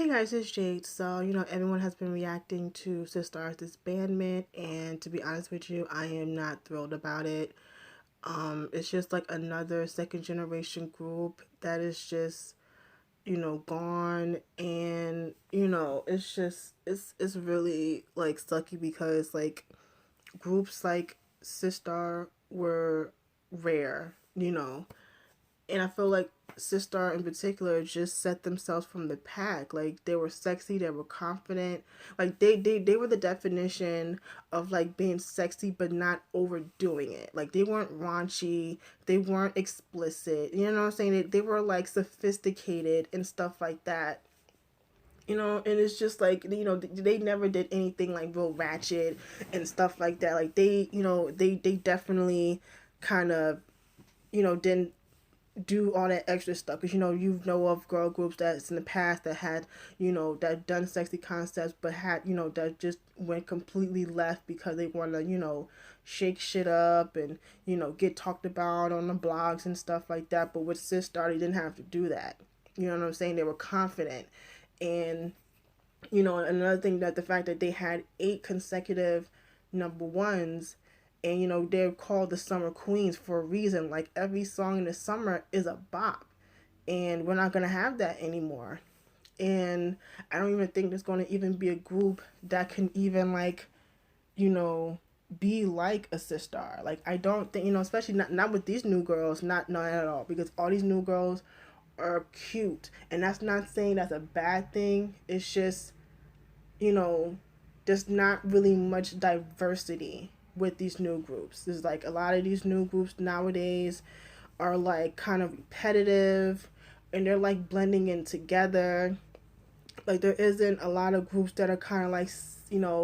Hey guys, it's Jade. So, everyone has been reacting to SISTAR's disbandment, and to be honest with you, I am not thrilled about it. It's just like another second generation group that is just, gone, and it's really like sucky because like groups like SISTAR were rare, and I feel like Sistar in particular just set themselves from the pack. Like they were sexy, they were confident. Like they were the definition of like being sexy but not overdoing it. Like they weren't raunchy, they weren't explicit. You know what I'm saying? They were like sophisticated and stuff like that. And it's just like, they never did anything like real ratchet and stuff like that. Like they definitely kind of, didn't do all that extra stuff, because you know of girl groups that's in the past that had, that done sexy concepts, but had, that just went completely left because they want to, shake shit up and, get talked about on the blogs and stuff like that. But with SISTAR, they didn't have to do that. You know what I'm saying? They were confident. And another thing, that the fact that they had 8 consecutive number ones, and they're called the summer queens for a reason. Like every song in the summer is a bop, and we're not going to have that anymore. And I don't even think there's going to even be a group that can even like, you know be like a SISTAR. Like I don't think, especially not with these new girls, not at all, because all these new girls are cute, and that's not saying that's a bad thing. It's just, you know, there's not really much diversity with these new groups. There's like a lot of these new groups nowadays are like kind of repetitive, and they're like blending in together. Like there isn't a lot of groups that are kind of like,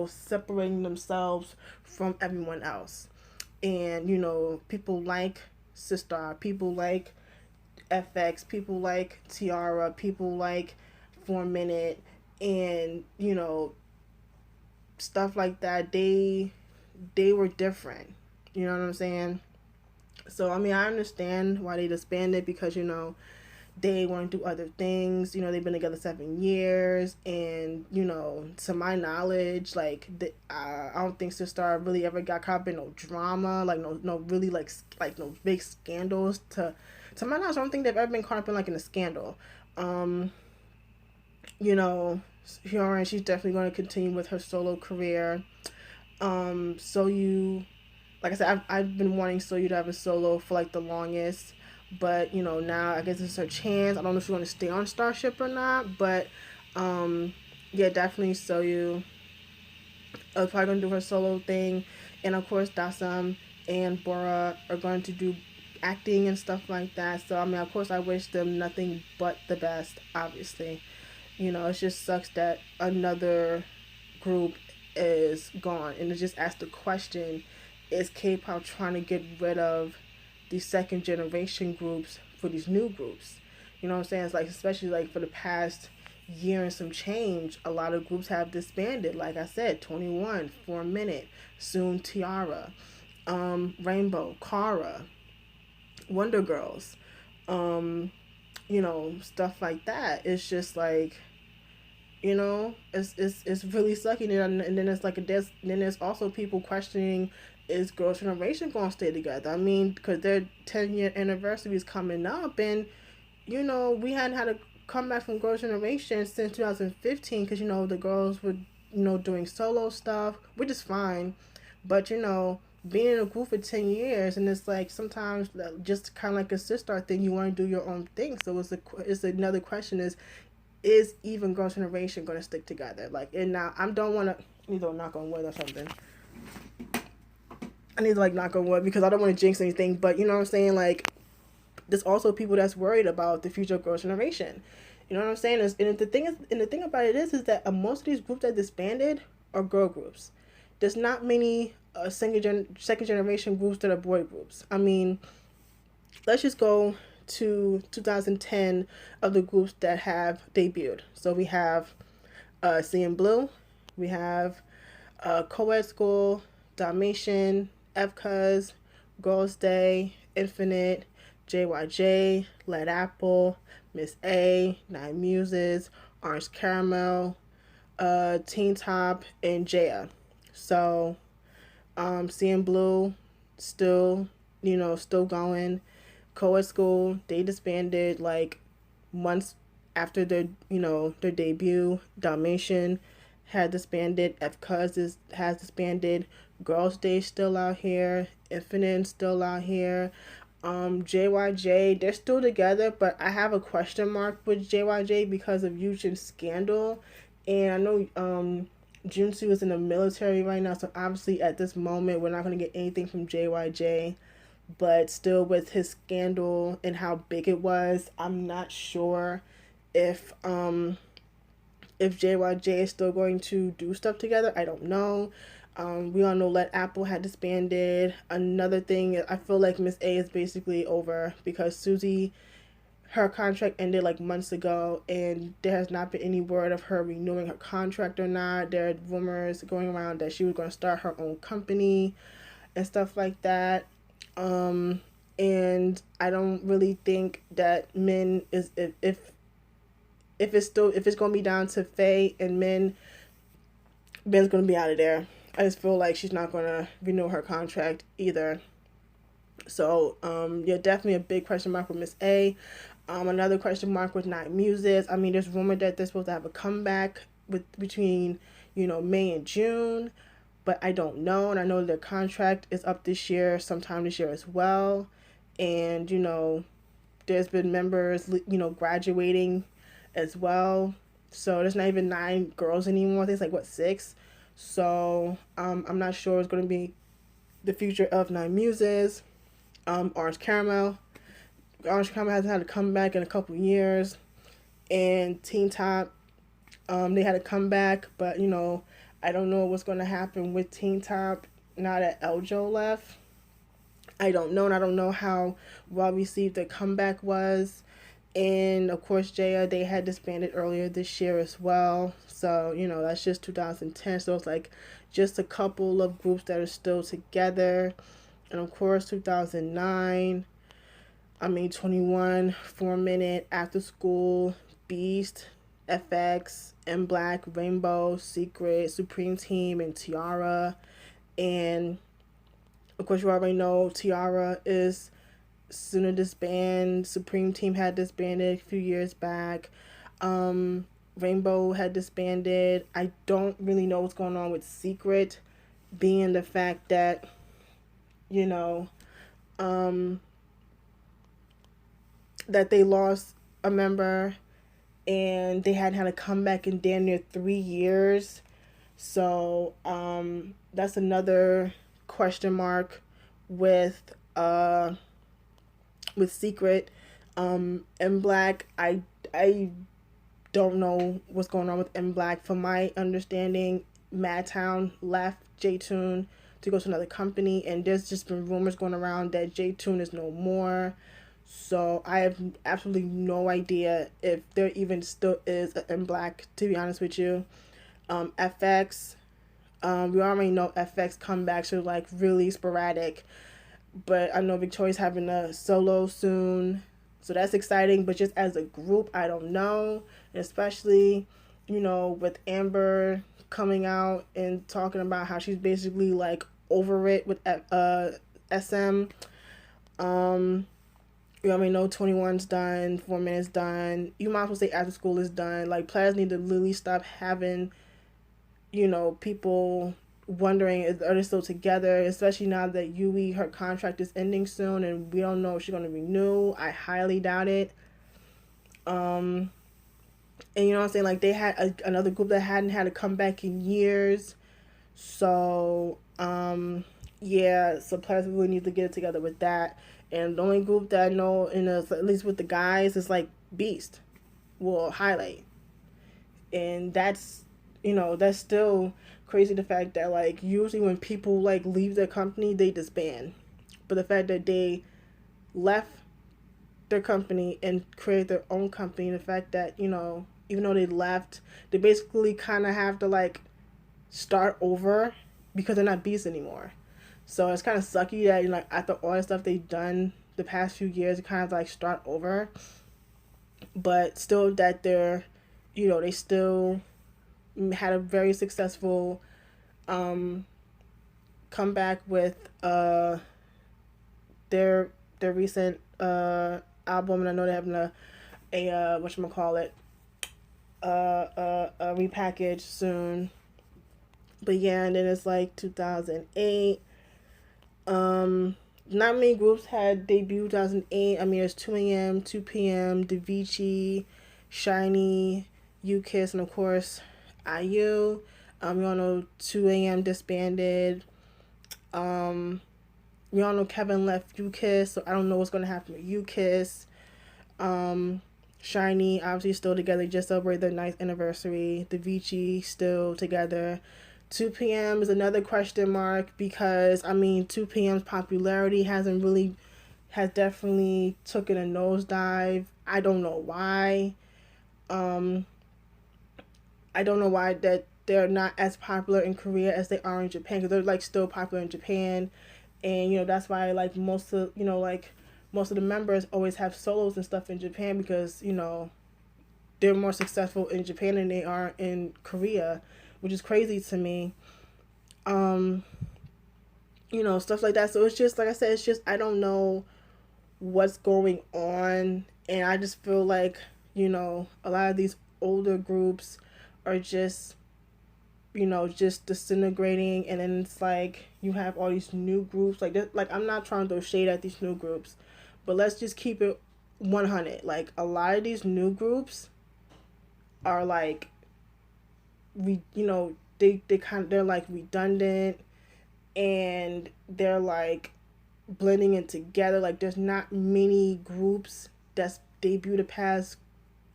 separating themselves from everyone else. And people like SISTAR, people like FX, people like Tiara, people like 4 Minute, and stuff like that. They were different. You know what I'm saying? So I mean, I understand why they disbanded, because they want to do other things. They've been together 7 years, and to my knowledge, like I don't think SISTAR really ever got caught up in no drama, like no really like no big scandals. To my knowledge, I don't think they've ever been caught up in like in a scandal. Um, you know, Hyorin, she's definitely going to continue with her solo career. So you, like I said, I've been wanting Soyu to have a solo for like the longest, but now I guess it's her chance. I don't know if she's going to stay on Starship or not, but yeah, definitely Soyu is probably going to do her solo thing, and of course Dasam and Bora are going to do acting and stuff like that. So I mean, of course, I wish them nothing but the best. Obviously, it just sucks that another group is gone, and it just asks the question: is K-pop trying to get rid of these second generation groups for these new groups? You know what I'm saying? It's like, especially like for the past year and some change, a lot of groups have disbanded. Like I said, 21 for a minute, soon Tiara, Rainbow, Kara, Wonder Girls, um, stuff like that. It's just like, it's really sucky. And then it's like then there's also people questioning, is Girls' Generation going to stay together? I mean, because their 10-year anniversary is coming up, and we hadn't had a comeback from Girls' Generation since 2015, because the girls were doing solo stuff, which is fine, but being in a group for 10 years, and it's like sometimes just kind of like a SISTAR thing, you want to do your own thing. So it's another question: is even Girls' Generation going to stick together? Like, and now I don't want to, need to knock on wood or something. I need to like knock on wood, because I don't want to jinx anything, but you know what I'm saying? Like, there's also people that's worried about the future of Girls' Generation. You know what I'm saying? And the thing about it is that most of these groups that disbanded are girl groups. There's not many second generation groups that are boy groups. I mean, let's just go to 2010 of the groups that have debuted. So we have CN Blue, we have Co-Ed School, Dalmatian, FCuz, Girls Day, Infinite, JYJ, Led Apple, Miss A, Nine Muses, Orange Caramel, Teen Top, and Jaya. So, CN Blue still, still going. Co-ed School, they disbanded like months after their debut. Dalmatian had disbanded. F Cuz has disbanded. Girls Day still out here. Infinite still out here. JYJ, they're still together, but I have a question mark with JYJ because of Yujin's scandal. And I know Junsu is in the military right now, so obviously at this moment we're not gonna get anything from JYJ. But still, with his scandal and how big it was, I'm not sure if JYJ is still going to do stuff together. I don't know. We all know Let Apple had disbanded. Another thing, I feel like Miss A is basically over because Susie, her contract ended like months ago, and there has not been any word of her renewing her contract or not. There are rumors going around that she was going to start her own company and stuff like that. And I don't really think that Min is if it's gonna be down to Faye and Min, Ben's gonna be out of there. I just feel like she's not gonna renew her contract either. So yeah, definitely a big question mark with Miss A. Another question mark with Night Muses. I mean, there's rumored that they're supposed to have a comeback between May and June, but I don't know. And I know their contract is up this year, sometime this year as well. And there's been members graduating as well. So there's not even 9 girls anymore. I think it's like 6. So I'm not sure it's going to be the future of Nine Muses. Orange Caramel hasn't had a comeback in a couple years. And Teen Top, they had a comeback, but I don't know what's going to happen with Teen Top now that Eljo left. I don't know, and I don't know how well received the comeback was. And of course, Jaya, they had disbanded earlier this year as well. So, that's just 2010. So it's like just a couple of groups that are still together. And of course, 2009, 21, 4 Minute, After School, Beast, FX, M Black, Rainbow, Secret, Supreme Team, and Tiara. And of course, you already know Tiara is soon to disband. Supreme Team had disbanded a few years back. Rainbow had disbanded. I don't really know what's going on with Secret, being the fact that, that they lost a member and they hadn't had a comeback in damn near 3 years. So that's another question mark with Secret. M Black, I don't know what's going on with M Black. From my understanding, Madtown left J-Tune to go to another company, and there's just been rumors going around that J-Tune is no more. So I have absolutely no idea if there even still is an M Black, to be honest with you. FX, we already know FX comebacks are like really sporadic, but I know Victoria's having a solo soon, so that's exciting. But just as a group, I don't know, and especially with Amber coming out and talking about how she's basically like over it with SM. You already know 21's done, 4 Minutes done. You might as well say After School is done. Like, players need to literally stop having people wondering, are they still together, especially now that Yui, her contract is ending soon and we don't know if she's going to renew. I highly doubt it. And you know what I'm saying, like, they had another group that hadn't had a comeback in years. So yeah, so players really need to get it together with that. And the only group that I know, at least with the guys, is like Beast will highlight. And that's that's still crazy, the fact that like usually when people like leave their company, they disband. But the fact that they left their company and created their own company, the fact that even though they left, they basically kind of have to like start over because they're not Beast anymore. So it's kind of sucky that after all the stuff they've done the past few years, it kind of like start over. But still that they're you know, they still had a very successful comeback with their recent album, and I know they're having a whatchamacallit, a repackage soon. But yeah, and then it's like 2008. Not many groups had debuted 2008. I mean, there's 2AM, 2PM, Davichi, Shiny, U-Kiss, and of course, IU. We all know 2AM disbanded. We all know Kevin left U-Kiss, so I don't know what's going to happen with U-Kiss. Shiny, obviously still together, just celebrated their 9th anniversary. Davichi, still together. 2PM is another question mark because, I mean, 2PM's popularity has definitely taken a nosedive. I don't know why. I don't know why that they're not as popular in Korea as they are in Japan, because they're like still popular in Japan. And, you know, that's why like most of the members always have solos and stuff in Japan, because, you know, they're more successful in Japan than they are in Korea, which is crazy to me. You know, stuff like that. So it's just, like I said, it's just, I don't know what's going on. And I just feel like, you know, a lot of these older groups are just, you know, just disintegrating. And then it's like you have all these new groups. Like I'm not trying to throw shade at these new groups, but let's just keep it 100. Like, a lot of these new groups are like, you know, they're like redundant, and they're like blending in together. Like, there's not many groups that's debuted the past,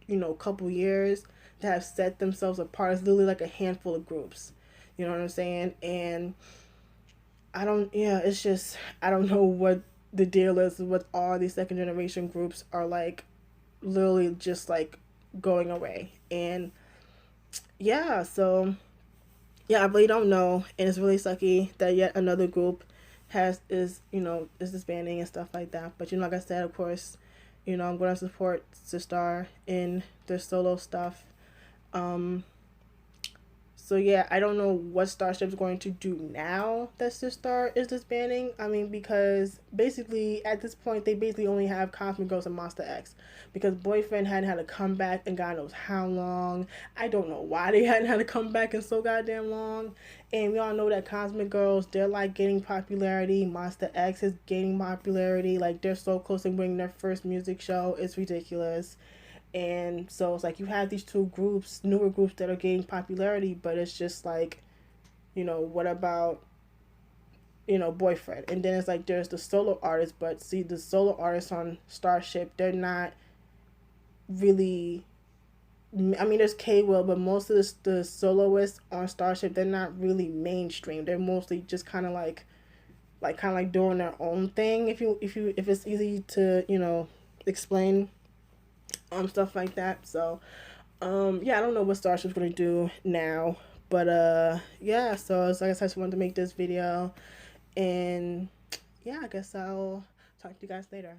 you know, couple years that have set themselves apart. It's literally like a handful of groups. You know what I'm saying? And it's just, I don't know what the deal is with all these second generation groups are like literally just like going away. And yeah, so yeah, I really don't know, and it's really sucky that yet another group is disbanding and stuff like that. But, you know, like I said, of course, you know, I'm going to support SISTAR in their solo stuff. So yeah, I don't know what Starship's going to do now that SISTAR is disbanding. I mean, because basically at this point they basically only have Cosmic Girls and Monster X, because Boyfriend hadn't had a comeback in God knows how long. I don't know why they hadn't had a comeback in so goddamn long. And we all know that Cosmic Girls, they're like getting popularity. Monster X is gaining popularity. Like, they're so close to winning their first music show. It's ridiculous. And so it's like you have these two groups, newer groups, that are gaining popularity, but it's just like, you know, what about, you know, Boyfriend? And then it's like there's the solo artists, but see, the solo artists on Starship, they're not really, I mean, there's K-Will, but most of the soloists on Starship, they're not really mainstream. They're mostly just kind of like doing their own thing, if it's easy to, you know, explain. Stuff like that. So yeah, I don't know what Starship's gonna do now, but yeah, so it's like I said, I just wanted to make this video, and yeah, I guess I'll talk to you guys later.